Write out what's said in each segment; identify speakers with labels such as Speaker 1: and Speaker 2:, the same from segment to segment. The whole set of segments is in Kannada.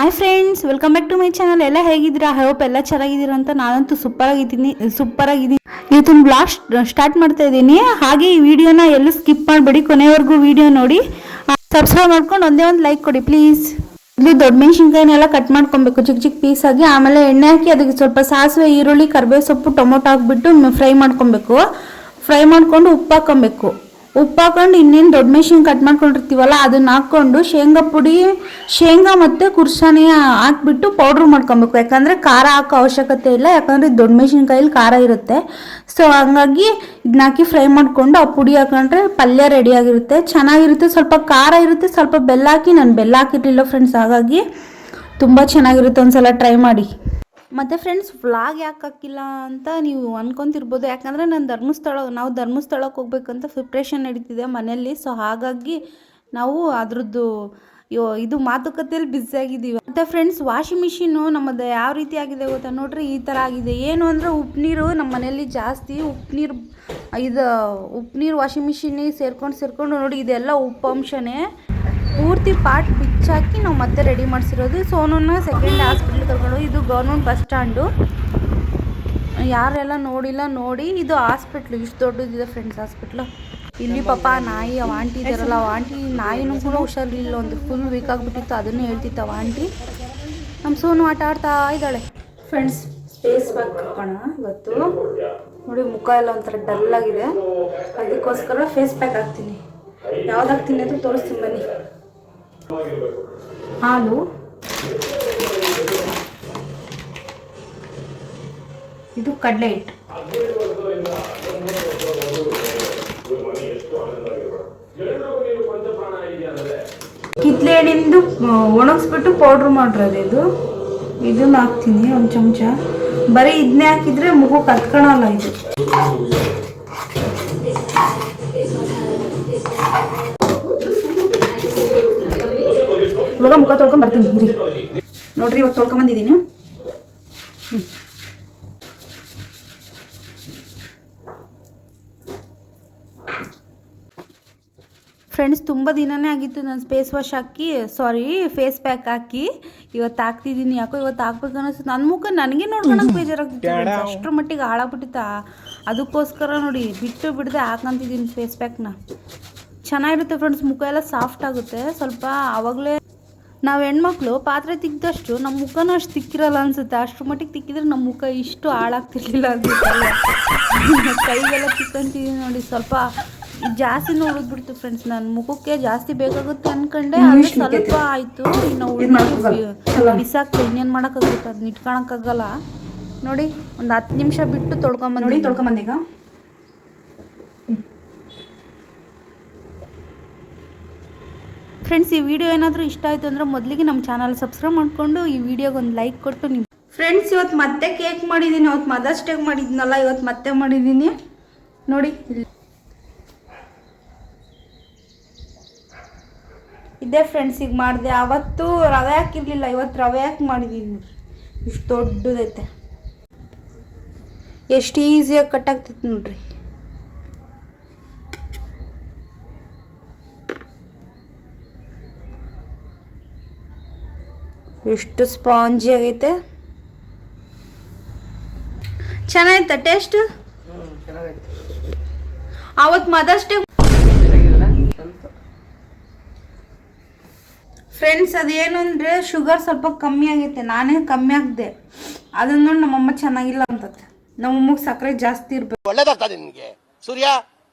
Speaker 1: Hi friends, welcome back to my channel. ಎಲ್ಲ ಹೇಗಿದ್ದೀರಾ? ಐ ಹೋಪ್ ಎಲ್ಲ ಚೆನ್ನಾಗಿದ್ದೀರಾ ಅಂತ. ನಾನಂತೂ ಸೂಪರ್ ಆಗಿದ್ದೀನಿ. ಇವತ್ತಿನ ಬ್ಲಾಗ್ ಸ್ಟಾರ್ಟ್ ಮಾಡ್ತಾ ಇದ್ದೀನಿ. ಹಾಗೆ ಈ ವಿಡಿಯೋನ ಎಲ್ಲೂ ಸ್ಕಿಪ್ ಮಾಡಬೇಡಿ, ಕೊನೆವರೆಗೂ ವಿಡಿಯೋ ನೋಡಿ. ಸಬ್ಸ್ಕ್ರೈಬ್ ಮಾಡ್ಕೊಂಡು ಒಂದೇ ಒಂದು ಲೈಕ್ ಕೊಡಿ ಪ್ಲೀಸ್. ಇಲ್ಲಿ ದೊಡ್ಡ ಮೆಣಸಿನ್ಕಾಯಿನೆಲ್ಲ ಕಟ್ ಮಾಡ್ಕೊಬೇಕು ಚಿಕ್ಕ ಚಿಕ್ಕ ಪೀಸ್ ಆಗಿ. ಆಮೇಲೆ ಎಣ್ಣೆ ಹಾಕಿ ಅದಕ್ಕೆ ಸ್ವಲ್ಪ ಸಾಸಿವೆ, ಈರುಳ್ಳಿ, ಕರಿಬೇವು ಸೊಪ್ಪು, ಟೊಮೊಟೊ ಹಾಕ್ಬಿಟ್ಟು ಫ್ರೈ ಮಾಡ್ಕೊಬೇಕು. ಫ್ರೈ ಮಾಡ್ಕೊಂಡು ಉಪ್ಪು ಹಾಕೊಬೇಕು. ಉಪ್ಪು ಹಾಕೊಂಡು ಇನ್ನೇನು ದೊಡ್ಡ ಮೆಣಸಿನ ಕಟ್ ಮಾಡ್ಕೊಂಡಿರ್ತೀವಲ್ಲ ಅದನ್ನ ಹಾಕ್ಕೊಂಡು ಶೇಂಗಾ ಮತ್ತು ಕುರ್ಸಾನೆ ಹಾಕ್ಬಿಟ್ಟು ಪೌಡ್ರ್ ಮಾಡ್ಕೊಬೇಕು. ಯಾಕಂದರೆ ಖಾರ ಹಾಕೋ ಅವಶ್ಯಕತೆ ಇಲ್ಲ, ಯಾಕಂದರೆ ದೊಡ್ಡ ಮೆಣಸಿನ್ಕಾಯಲ್ಲಿ ಖಾರ ಇರುತ್ತೆ. ಸೊ ಹಂಗಾಗಿ ಇದನ್ನ ಹಾಕಿ ಫ್ರೈ ಮಾಡಿಕೊಂಡು ಆ ಪುಡಿ ಹಾಕೊಂಡ್ರೆ ಪಲ್ಯ ರೆಡಿಯಾಗಿರುತ್ತೆ, ಚೆನ್ನಾಗಿರುತ್ತೆ. ಸ್ವಲ್ಪ ಖಾರ ಇರುತ್ತೆ, ಸ್ವಲ್ಪ ಬೆಲ್ಲ ಹಾಕಿ. ನಾನು ಬೆಲ್ಲ ಹಾಕಿರಲಿಲ್ಲ ಫ್ರೆಂಡ್ಸ್, ಹಾಗಾಗಿ ತುಂಬ ಚೆನ್ನಾಗಿರುತ್ತೆ. ಒಂದ್ಸಲ ಟ್ರೈ ಮಾಡಿ. ಮತ್ತು ಫ್ರೆಂಡ್ಸ್, ವ್ಲಾಗ್ ಯಾಕೆ ಹಾಕಿಲ್ಲ ಅಂತ ನೀವು ಅನ್ಕೊತಿರ್ಬೋದು. ಯಾಕಂದರೆ ನಾವು ಧರ್ಮಸ್ಥಳಕ್ಕೆ ಹೋಗ್ಬೇಕಂತ ಪ್ರಿಪ್ರೇಷನ್ ನಡೀತಿದೆ ಮನೆಯಲ್ಲಿ. ಸೊ ಹಾಗಾಗಿ ನಾವು ಅದ್ರದ್ದು ಇದು ಮಾತುಕತೆಯಲ್ಲಿ ಬ್ಯುಸಿ ಆಗಿದ್ದೀವಿ. ಮತ್ತು ಫ್ರೆಂಡ್ಸ್, ವಾಷಿಂಗ್ ಮಿಷಿನ್ನು ನಮ್ಮದು ಯಾವ ರೀತಿ ಆಗಿದೆ ಗೊತ್ತಾ? ನೋಡ್ರಿ, ಈ ಥರ ಆಗಿದೆ. ಏನು ಅಂದರೆ ಉಪ್ಪು ನೀರು ನಮ್ಮ ಮನೆಯಲ್ಲಿ ಜಾಸ್ತಿ ಉಪ್ಪು ನೀರು ವಾಷಿಂಗ್ ಮಿಷಿನಿಗೆ ಸೇರ್ಕೊಂಡು ನೋಡಿ, ಇದೆಲ್ಲ ಉಪ್ಪು ಅಂಶನೇ. ಪೂರ್ತಿ ಪಾರ್ಟ್ ಬಿಚ್ಚಾಕಿ ನಾವು ಮತ್ತೆ ರೆಡಿ ಮಾಡಿಸಿರೋದು. ಸೋನೂನ ಸೆಕೆಂಡ್ ಹಾಸ್ಪಿಟ್ಲ್ ಕರ್ಕೊಂಡು. ಇದು ಗೌರ್ಮೆಂಟ್ ಬಸ್ ಸ್ಟ್ಯಾಂಡು. ಯಾರೆಲ್ಲ ನೋಡಿಲ್ಲ ನೋಡಿ, ಇದು ಹಾಸ್ಪಿಟ್ಲು. ಇಷ್ಟು ದೊಡ್ಡದಿದೆ ಫ್ರೆಂಡ್ಸ್ ಹಾಸ್ಪಿಟ್ಲು. ಇಲ್ಲಿ ಪಾಪ ನಾಯಿ ಅವ ಆಂಟಿ ಇದ್ದಾರಲ್ಲ, ಅವ ಆಂಟಿ ನಾಯಿನೂ ಕೂಡ ಹುಷಾರಿಲ್ಲ, ಒಂದು ಫುಲ್ ವೀಕ್ ಆಗಿಬಿಟ್ಟಿತ್ತು. ಅದನ್ನೇ ಹೇಳ್ತಿತ್ತು ಅವ ಆಂಟಿ. ನಮ್ಮ ಸೋನು ಆಟ ಆಡ್ತಾ ಇದ್ದಾಳೆ. ಫ್ರೆಂಡ್ಸ್, ಫೇಸ್ ಪ್ಯಾಕ್ ಹಾಕೋಣ ಇವತ್ತು. ನೋಡಿ, ಮುಖ ಎಲ್ಲ ಒಂಥರ ಡಲ್ ಆಗಿದೆ, ಅದಕ್ಕೋಸ್ಕರ ಫೇಸ್ ಪ್ಯಾಕ್ ಹಾಕ್ತೀನಿ. ಯಾವ್ದು ಹಾಕ್ತೀನಿ ಅಂತ ತೋರಿಸ್ತೀನಿ ಬನ್ನಿ. ಹಾಲು, ಇದು ಕಡಲೆ ಹಿಟ್ಟು, ಕಿತ್ಲೆ ಎಣ್ಣಿಂದು ಒಣಗಿಸ್ಬಿಟ್ಟು ಪೌಡ್ರ್ ಮಾಡಿರೋದು ಇದನ್ನ ಹಾಕ್ತೀನಿ ಒಂದು ಚಮಚ. ಬರೀ ಇದನ್ನೇ ಹಾಕಿದ್ರೆ ಮುಖಕ್ಕೆ ಹತ್ಕೊಳಲ್ಲ ಇದು. ಇವಾಗ ಮುಖ ತೊಳ್ಕೊಂಡು ಬರ್ತೀನಿ ನೋಡ್ರಿ. ಇವಾಗ ತೊಳ್ಕೊಂಬಂದಿದ್ದೀನಿ. ಫ್ರೆಂಡ್ಸ್, ತುಂಬ ದಿನನೇ ಆಗಿತ್ತು ನಾನು ಫೇಸ್ ಪ್ಯಾಕ್ ಹಾಕಿ. ಇವತ್ತು ಹಾಕ್ತಿದ್ದೀನಿ. ಯಾಕೋ ಇವತ್ತು ಹಾಕ್ಬೇಕು ಅನ್ನಿಸ್ತು. ನನ್ನ ಮುಖ ನನಗೆ ನೋಡ್ಕೊಳಕ್ಕೆ ಬೇಜಾರಾಗ್ತಿತ್ತು, ಅಷ್ಟರ ಮಟ್ಟಿಗೆ ಹಾಳಾಗ್ಬಿಟ್ಟಿತ್ತ. ಅದಕ್ಕೋಸ್ಕರ ನೋಡಿ, ಬಿಡದೆ ಹಾಕೊಂತಿದ್ದೀನಿ ಫೇಸ್ ಪ್ಯಾಕ್ನ. ಚೆನ್ನಾಗಿರುತ್ತೆ ಫ್ರೆಂಡ್ಸ್, ಮುಖ ಎಲ್ಲ ಸಾಫ್ಟ್ ಆಗುತ್ತೆ. ಸ್ವಲ್ಪ ಆವಾಗಲೇ ನಾವು ಹೆಣ್ಮಕ್ಳು ಪಾತ್ರೆ ತಿಕ್ಕಿದಷ್ಟು ನಮ್ಮ ಮುಖನೂ ಅಷ್ಟು ತಿಕ್ಕಿರಲ್ಲ ಅನಿಸುತ್ತೆ. ಅಷ್ಟರ ಮಟ್ಟಿಗೆ ತಿಕ್ಕಿದ್ರೆ ನಮ್ಮ ಮುಖ ಇಷ್ಟು ಹಾಳಾಗ್ತಿರ್ಲಿಲ್ಲ ಅನ್ಸುತ್ತಲ್ಲ. ಕೈಗೆಲ್ಲ ತಿಕ್ಕಂತಿದ್ದೀನಿ ನೋಡಿ, ಸ್ವಲ್ಪ ಜಾಸ್ತಿ ಉಳಿದ್ಬಿಡ್ತು ಫ್ರೆಂಡ್ಸ್. ನನ್ನ ಮುಖಕ್ಕೆ ಜಾಸ್ತಿ ಬೇಕಾಗುತ್ತೆ ಅಂದ್ಕೊಂಡೆ, ಅದು ಸ್ವಲ್ಪ ಆಯಿತು. ಇನ್ನು ಬಿಸಾಕ್ತು, ಇನ್ನೇನು ಮಾಡೋಕ್ಕಾಗುತ್ತೆ, ಅದನ್ನ ಇಟ್ಕೊಳಕ್ಕಾಗಲ್ಲ. ನೋಡಿ, ಒಂದು 10 ನಿಮಿಷ ಬಿಟ್ಟು ತೊಳ್ಕೊಂಬಂದೀಗ. ಫ್ರೆಂಡ್ಸ್, ಈ ವಿಡಿಯೋ ಏನಾದರೂ ಇಷ್ಟ ಆಯಿತು ಅಂದರೆ ಮೊದಲಿಗೆ ನಮ್ಮ ಚಾನಲ್ ಸಬ್ಸ್ಕ್ರೈಬ್ ಮಾಡಿಕೊಂಡು ಈ ವಿಡಿಯೋಗೆ ಒಂದು ಲೈಕ್ ಕೊಟ್ಟು ನೀವು. ಫ್ರೆಂಡ್ಸ್, ಇವತ್ತು ಮತ್ತೆ ಕೇಕ್ ಮಾಡಿದ್ದೀನಿ. ಅವತ್ತು ಮದರ್ಸ್ ಡೇಗೆ ಮಾಡಿದ್ನಲ್ಲ, ಇವತ್ತು ಮತ್ತೆ ಮಾಡಿದ್ದೀನಿ ನೋಡಿ. ಇದೇ ಫ್ರೆಂಡ್ಸ್, ಈಗ ಮಾಡಿದೆ. ಅವತ್ತು ರವೆ ಹಾಕಿರಲಿಲ್ಲ, ಇವತ್ತು ರವೆ ಹಾಕಿ ಮಾಡಿದ್ದೀನಿ. ಇಷ್ಟು ದೊಡ್ಡದೈತೆ, ಎಷ್ಟು ಈಸಿಯಾಗಿ ಕಟ್ ಆಗ್ತೈತೆ ನೋಡ್ರಿ. ಎಷ್ಟು ಸ್ಪಾಂಜಿ ಆಗೈತೆ. ಚೆನ್ನಾಗೈತೆ ಟೇಸ್ಟ್. ಅವತ್ತು ಮದರ್ಸ್ ಡೇ ಫ್ರೆಂಡ್ಸ್, ಅದೇನು ಅಂದರೆ ಶುಗರ್ ಸ್ವಲ್ಪ ಕಮ್ಮಿ ಆಗೈತೆ. ನಾನೇ ಕಮ್ಮಿ ಆಗದೆ, ಅದನ್ನ ನೋಡಿ ನಮ್ಮಮ್ಮ ಚೆನ್ನಾಗಿಲ್ಲ ಅಂತತೆ. ನಮ್ಮಮ್ಮಗೆ ಸಕ್ಕರೆ ಜಾಸ್ತಿ ಇರ್ಬೇಕು.
Speaker 2: ಒಳ್ಳೇದಾಗ್ತದೆ ನಿನಗೆ ಸೂರ್ಯ,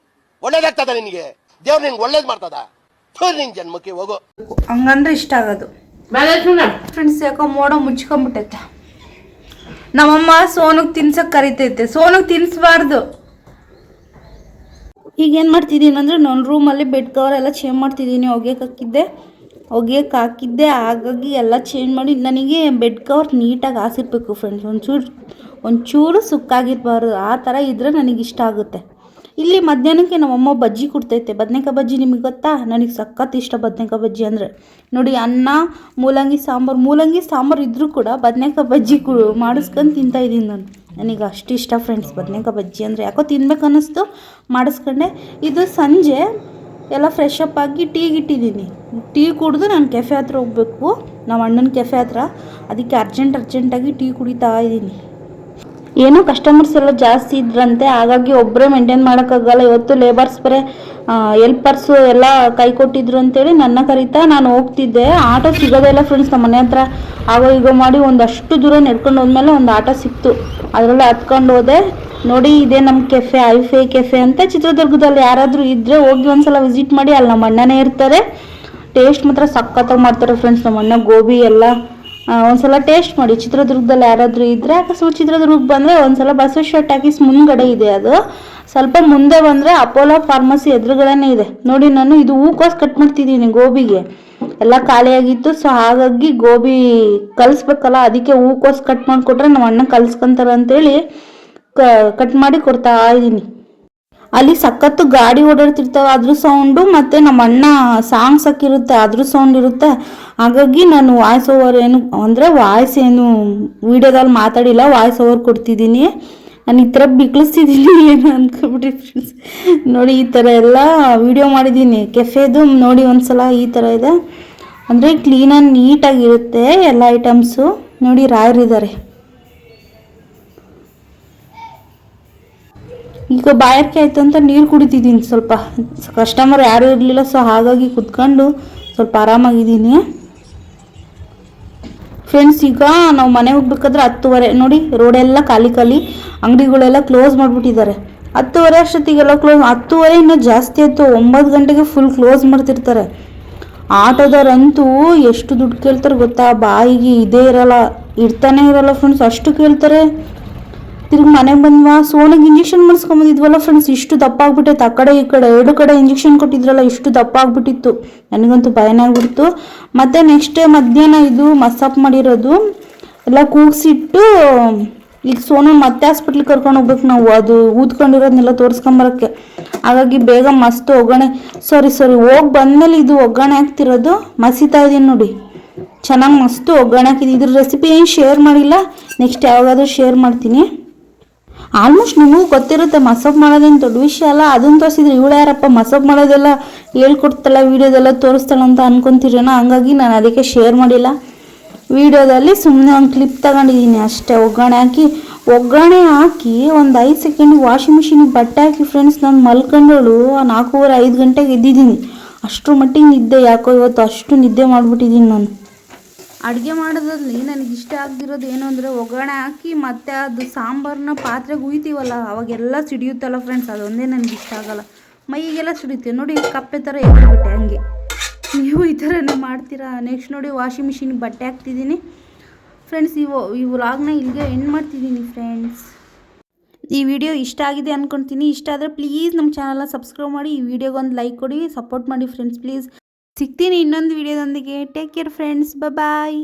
Speaker 2: ಒಳ್ಳೇದಾಗ್ತದೆ ನಿನಗೆ. ದೇವ್ರು ನಿಂಗೆ ಒಳ್ಳೇದು ಮಾಡ್ತದ. ನಿನ್ ಜನ್ಮಕ್ಕೆ ಹೋಗೋ
Speaker 1: ಹಂಗಂದ್ರೆ ಇಷ್ಟ ಆಗೋದು. ಫ್ರೆಂಡ್ಸ್, ಯಾಕೋ ಮೋಡ ಮುಚ್ಕೊಂಡ್ಬಿಟ್ಟೈತೆ. ನಮ್ಮಮ್ಮ ಸೋನಿಗೆ ತಿನ್ಸಕ್ ಕರಿತೈತೆ. ಸೋನಿಗೆ ತಿನ್ಸ್ಬಾರ್ದು. ಈಗೇನು ಮಾಡ್ತಿದ್ದೀನಿ ಅಂದರೆ, ನನ್ನ ರೂಮಲ್ಲಿ ಬೆಡ್ ಕವರ್ ಎಲ್ಲ ಚೇಂಜ್ ಮಾಡ್ತಿದ್ದೀನಿ. ಒಗೆಯಕ್ಕೆ ಹಾಕಿದ್ದೆ, ಹಾಗಾಗಿ ಎಲ್ಲ ಚೇಂಜ್ ಮಾಡಿ. ನನಗೆ ಬೆಡ್ ಕವರ್ ನೀಟಾಗಿ ಹಾಸಿರ್ಬೇಕು ಫ್ರೆಂಡ್ಸ್. ಒಂಚೂರು ಸುಕ್ಕಾಗಿರ್ಬಾರ್ದು. ಆ ಥರ ಇದ್ದರೆ ನನಗೆ ಇಷ್ಟ ಆಗುತ್ತೆ. ಇಲ್ಲಿ ಮಧ್ಯಾಹ್ನಕ್ಕೆ ನಮ್ಮಮ್ಮ ಬಜ್ಜಿ ಕೊಡ್ತೈತೆ, ಬದನೆಕಾಯಿ ಬಜ್ಜಿ. ನಿಮಗೆ ಗೊತ್ತಾ? ನನಗೆ ಸಖತ್ ಇಷ್ಟ ಬದನೆಕಾಯಿ ಬಜ್ಜಿ ಅಂದರೆ. ನೋಡಿ, ಅನ್ನ, ಮೂಲಂಗಿ ಸಾಂಬಾರು ಇದ್ದರೂ ಕೂಡ ಬದನೆಕಾಯಿ ಬಜ್ಜಿ ಮಾಡಿಸ್ಕೊಂಡು ತಿಂತಾಯಿದ್ದೀನಿ ನಾನು. ನನಗೆ ಅಷ್ಟು ಇಷ್ಟ ಫ್ರೆಂಡ್ಸ್ ಬದನೆಕಾಯಿ ಬಜ್ಜಿ ಅಂದರೆ. ಯಾಕೋ ತಿನ್ಬೇಕು ಅನ್ನಿಸ್ತು, ಮಾಡಿಸ್ಕೊಂಡೆ. ಇದು ಸಂಜೆ ಎಲ್ಲ ಫ್ರೆಶ್ ಅಪ್ ಆಗಿ ಟೀಗೆ ಇಟ್ಟಿದ್ದೀನಿ. ಟೀ ಕುಡಿದು ನಾನು ಕೆಫೆ ಹತ್ರ ಹೋಗಬೇಕು, ನಮ್ಮ ಅಣ್ಣನ ಕೆಫೆ ಹತ್ರ. ಅದಕ್ಕೆ ಅರ್ಜೆಂಟಾಗಿ ಟೀ ಕುಡಿತಾ ಇದ್ದೀನಿ. ಏನೋ ಕಸ್ಟಮರ್ಸ್ ಎಲ್ಲ ಜಾಸ್ತಿ ಇದ್ರಂತೆ, ಹಾಗಾಗಿ ಒಬ್ಬರೇ ಮೇಂಟೈನ್ ಮಾಡೋಕ್ಕಾಗಲ್ಲ. ಇವತ್ತು ಲೇಬರ್ಸ್ ಬರೇ ಎಲ್ಪರ್ಸು ಎಲ್ಲ ಕೈ ಕೊಟ್ಟಿದ್ರು ಅಂತೇಳಿ ನನ್ನ ಕರೀತಾ ನಾನು ಹೋಗ್ತಿದ್ದೆ. ಆಟೋ ಸಿಗೋದೇ ಇಲ್ಲ ಫ್ರೆಂಡ್ಸ್. ನಮ್ಮ ಮನೆ ಹತ್ರ ಆಗೋ ಈಗ ಮಾಡಿ ಒಂದಷ್ಟು ದೂರ ನಡ್ಕೊಂಡು ಹೋದ್ಮೇಲೆ ಒಂದು ಆಟೋ ಸಿಕ್ತು, ಅದರಲ್ಲೇ ಹತ್ಕೊಂಡು ಹೋದೆ. ನೋಡಿ, ಇದೇ ನಮ್ಮ ಕೆಫೆ, ಐಫೈ ಕೆಫೆ ಅಂತ. ಚಿತ್ರದುರ್ಗದಲ್ಲಿ ಯಾರಾದರೂ ಇದ್ದರೆ ಹೋಗಿ ಒಂದ್ಸಲ ವಿಸಿಟ್ ಮಾಡಿ, ಅಲ್ಲಿ ನಮ್ಮ ಅಣ್ಣನೇ ಇರ್ತಾರೆ. ಟೇಸ್ಟ್ ಮಾತ್ರ ಸಖತ್ತಾಗಿ ಮಾಡ್ತಾರೆ ಫ್ರೆಂಡ್ಸ್ ನಮ್ಮ ಅಣ್ಣ. ಗೋಬಿ ಎಲ್ಲ ಒಂದ್ಸಲ ಟೇಸ್ಟ್ ಮಾಡಿ. ಚಿತ್ರದುರ್ಗದಲ್ಲಿ ಯಾರಾದರೂ ಇದ್ದರೆ, ಅಕಸ್ಮಾತ್ ಚಿತ್ರದುರ್ಗಕ್ಕೆ ಬಂದರೆ ಒಂದ್ಸಲ ಬಸವೇಶ್ವರ ಟಾಕೀಸ್ ಮುಂದ್ಗಡೆ ಇದೆ, ಅದು ಸ್ವಲ್ಪ ಮುಂದೆ ಬಂದರೆ ಅಪೋಲೋ ಫಾರ್ಮಸಿ ಎದುರುಗಡೆನೇ ಇದೆ. ನೋಡಿ, ನಾನು ಇದು ಹೂಕೋಸು ಕಟ್ ಮಾಡ್ತಿದ್ದೀನಿ ಗೋಬಿಗೆ, ಎಲ್ಲ ಖಾಲಿಯಾಗಿತ್ತು. ಸೊ ಹಾಗಾಗಿ ಗೋಬಿ ಕಲಿಸ್ಬೇಕಲ್ಲ, ಅದಕ್ಕೆ ಹೂಕೋಸು ಕಟ್ ಮಾಡಿಕೊಟ್ರೆ ನಮ್ಮ ಅಣ್ಣ ಕಲಿಸ್ಕೊಂತಾರೆ ಅಂತೇಳಿ ಕಟ್ ಮಾಡಿ ಕೊಡ್ತಾ ಇದ್ದೀನಿ. ಅಲ್ಲಿ ಸಖತ್ತು ಗಾಡಿ ಓಡಾಡ್ತಿರ್ತಾವೆ, ಅದ್ರ ಸೌಂಡು, ಮತ್ತು ನಮ್ಮ ಅಣ್ಣ ಸಾಂಗ್ಸ್ ಹಾಕಿರುತ್ತೆ, ಅದ್ರ ಸೌಂಡ್ ಇರುತ್ತೆ. ಹಾಗಾಗಿ ನಾನು ವಾಯ್ಸ್ ಓವರ್ ವಾಯ್ಸ್ ಏನು ವೀಡಿಯೋದಲ್ಲಿ ಮಾತಾಡಿಲ್ಲ, ವಾಯ್ಸ್ ಓವರ್ ಕೊಡ್ತಿದ್ದೀನಿ. ನಾನು ಈ ಥರ ಬಿಕ್ಳಿಸ್ತಿದ್ದೀನಿ ಏನು ಅಂದ್ಕೊಬಿಟ್ರಿ ಫ್ರೆಂಡ್ಸ್. ನೋಡಿ, ಈ ಥರ ಎಲ್ಲ ವೀಡಿಯೋ ಮಾಡಿದ್ದೀನಿ ಕೆಫೆದು. ನೋಡಿ ಒಂದ್ಸಲ ಈ ಥರ ಇದೆ, ಅಂದರೆ ಕ್ಲೀನಾಗಿ ನೀಟಾಗಿರುತ್ತೆ ಎಲ್ಲ ಐಟಮ್ಸು. ನೋಡಿ, ರಾಯರಿದ್ದಾರೆ. ಈಗ ಬಾಯಾರಿಕೆ ಆಯಿತು ಅಂತ ನೀರು ಕುಡಿತಿದ್ದೀನಿ. ಸ್ವಲ್ಪ ಕಸ್ಟಮರ್ ಯಾರೂ ಇರಲಿಲ್ಲ, ಸೊ ಹಾಗಾಗಿ ಕುತ್ಕೊಂಡು ಸ್ವಲ್ಪ ಆರಾಮಾಗಿದ್ದೀನಿ ಫ್ರೆಂಡ್ಸ್. ಈಗ ನಾವು ಮನೆಗೆ ಹೋಗ್ಬೇಕಾದ್ರೆ 10:30. ನೋಡಿ, ರೋಡೆಲ್ಲ ಖಾಲಿ, ಅಂಗಡಿಗಳೆಲ್ಲ ಕ್ಲೋಸ್ ಮಾಡಿಬಿಟ್ಟಿದ್ದಾರೆ. 10:30 ಅಷ್ಟೊತ್ತಿಗೆಲ್ಲ ಕ್ಲೋಸ್. 10:30 ಇನ್ನೂ ಜಾಸ್ತಿ ಆಯಿತು, 9 ಗಂಟೆಗೆ ಫುಲ್ ಕ್ಲೋಸ್ ಮಾಡ್ತಿರ್ತಾರೆ. ಆಟೋದವ್ರಂತೂ ಎಷ್ಟು ದುಡ್ಡು ಕೇಳ್ತಾರೆ ಗೊತ್ತಾ, ಬಾಯಿಗೆ ಇದೇ ಇರಲ್ಲ, ಇರ್ತಾನೆ ಇರಲ್ಲ ಫ್ರೆಂಡ್ಸ್, ಅಷ್ಟು ಕೇಳ್ತಾರೆ. ತಿರುಗಿ ಮನೆಗೆ ಬಂದ್ವಾ, ಸೋನಿಗೆ ಇಂಜೆಕ್ಷನ್ ಮಾಡಿಸ್ಕೊಂಬಂದಿದ್ವಲ್ಲ ಫ್ರೆಂಡ್ಸ್, ಇಷ್ಟು ದಪ್ಪ ಆಗ್ಬಿಟ್ಟೈತೆ. ಆ ಕಡೆ ಈ ಕಡೆ 2 ಕಡೆ ಇಂಜೆಕ್ಷನ್ ಕೊಟ್ಟಿದ್ರಲ್ಲ, ಇಷ್ಟು ದಪ್ಪ ಆಗ್ಬಿಟ್ಟಿತ್ತು. ನನಗಂತೂ ಭಯನೇ ಆಗ್ಬಿಡ್ತು. ಮತ್ತು ನೆಕ್ಸ್ಟ್ ಡೇ ಮಧ್ಯಾಹ್ನ ಇದು ಮಸಾಪ್ ಮಾಡಿರೋದು ಎಲ್ಲ ಕೂಗಿಸಿಟ್ಟು, ಈಗ ಸೋನು ಮತ್ತೆ ಹಾಸ್ಪಿಟ್ಲಿಗೆ ಕರ್ಕೊಂಡು ಹೋಗ್ಬೇಕು ನಾವು, ಅದು ಊದ್ಕೊಂಡಿರೋದನ್ನೆಲ್ಲ ತೋರಿಸ್ಕೊಂಬರೋಕ್ಕೆ. ಹಾಗಾಗಿ ಬೇಗ ಮಸ್ತ್ ಒಗ್ಗರಣೆ, ಸಾರಿ ಹೋಗಿ ಬಂದಮೇಲೆ ಇದು ಒಗ್ಗರಣೆ ಹಾಕ್ತಿರೋದು ಮಸಿತಾ ಇದ್ದೀನಿ ನೋಡಿ. ಚೆನ್ನಾಗಿ ಮಸ್ತು ಒಗ್ಗರಣೆ ಹಾಕಿದ್ದು. ಇದ್ರ ರೆಸಿಪಿ ಏನು ಶೇರ್ ಮಾಡಿಲ್ಲ, ನೆಕ್ಸ್ಟ್ ಯಾವಾಗಾದರೂ ಶೇರ್ ಮಾಡ್ತೀನಿ. ಆಲ್ಮೋಸ್ಟ್ ನಿಮಗೂ ಗೊತ್ತಿರುತ್ತೆ, ಮಸಾಪ್ ಮಾಡೋದೇನು ದೊಡ್ಡ ವಿಷಯ ಅಲ್ಲ. ಅದನ್ನು ತೋರಿಸಿದ್ರೆ ಇವಳು ಯಾರಪ್ಪ ಮಸಾಪ್ ಮಾಡೋದೆಲ್ಲ ಹೇಳ್ಕೊಡ್ತಾಳ, ವೀಡಿಯೋದೆಲ್ಲ ತೋರಿಸ್ತಾಳೆ ಅಂತ ಅನ್ಕೊತೀರೇನೋ, ಹಂಗಾಗಿ ನಾನು ಅದಕ್ಕೆ ಶೇರ್ ಮಾಡಿಲ್ಲ. ವೀಡಿಯೋದಲ್ಲಿ ಸುಮ್ಮನೆ ಒಂದು ಕ್ಲಿಪ್ ತಗೊಂಡಿದ್ದೀನಿ ಅಷ್ಟೇ. ಒಗ್ಗರಣೆ ಹಾಕಿ ಒಂದು 5 ಸೆಕೆಂಡಿಗೆ ವಾಷಿಂಗ್ ಮಿಷಿನಿಗೆ ಬಟ್ಟೆ ಹಾಕಿ ಫ್ರೆಂಡ್ಸ್, ನಾನು ಮಲ್ಕೊಂಡಳು 4:30-5 ಗಂಟೆಗೆ ಎದ್ದಿದ್ದೀನಿ. ಅಷ್ಟರ ಮಟ್ಟಿಗೆ ನಿದ್ದೆ, ಯಾಕೋ ಇವತ್ತು ಅಷ್ಟು ನಿದ್ದೆ ಮಾಡಿಬಿಟ್ಟಿದ್ದೀನಿ ನಾನು. ಅಡುಗೆ ಮಾಡೋದ್ರಲ್ಲಿ ನನಗೆ ಇಷ್ಟ ಆಗದಿರೋದು ಏನು ಅಂದರೆ, ಒಗ್ಗರಣೆ ಹಾಕಿ ಮತ್ತು ಅದು ಸಾಂಬಾರನ್ನ ಪಾತ್ರೆಗೆ ಹುಯ್ತೀವಲ್ಲ, ಅವಾಗೆಲ್ಲ ಸಿಡಿಯುತ್ತಲ್ಲ ಫ್ರೆಂಡ್ಸ್, ಅದೊಂದೇ ನನಗೆ ಇಷ್ಟ ಆಗಲ್ಲ. ಮೈಗೆಲ್ಲ ಸಿಡಿಯುತ್ತೆ ನೋಡಿ, ಕಪ್ಪೆ ಥರ ಎದ್ಬಿಟ್ಟೆ. ಹಂಗೆ ನೀವು ಈ ಥರನೇ ಮಾಡ್ತೀರಾ? ನೆಕ್ಸ್ಟ್ ನೋಡಿ, ವಾಷಿಂಗ್ ಮಿಷಿನ್ಗೆ ಬಟ್ಟೆ ಹಾಕ್ತಿದ್ದೀನಿ ಫ್ರೆಂಡ್ಸ್. ಈ ವ್ಲಾಗ್ನ ಇಲ್ಲಿಗೆ ಎಂಡ್ ಮಾಡ್ತಿದ್ದೀನಿ ಫ್ರೆಂಡ್ಸ್. ಈ ವಿಡಿಯೋ ಇಷ್ಟ ಆಗಿದೆ ಅಂದ್ಕೊಳ್ತೀನಿ. ಇಷ್ಟ ಆದರೆ ಪ್ಲೀಸ್ ನಮ್ಮ ಚಾನಲ್ನ ಸಬ್ಸ್ಕ್ರೈಬ್ ಮಾಡಿ, ಈ ವಿಡಿಯೋಗೊಂದು ಲೈಕ್ ಕೊಡಿ, ಸಪೋರ್ಟ್ ಮಾಡಿ ಫ್ರೆಂಡ್ಸ್ ಪ್ಲೀಸ್. ಸಿಗ್ತೀನಿ ಇನ್ನೊಂದು ವಿಡಿಯೋದೊಂದಿಗೆ. ಟೇಕ್ ಕೇರ್ ಫ್ರೆಂಡ್ಸ್, ಬಾಯ್.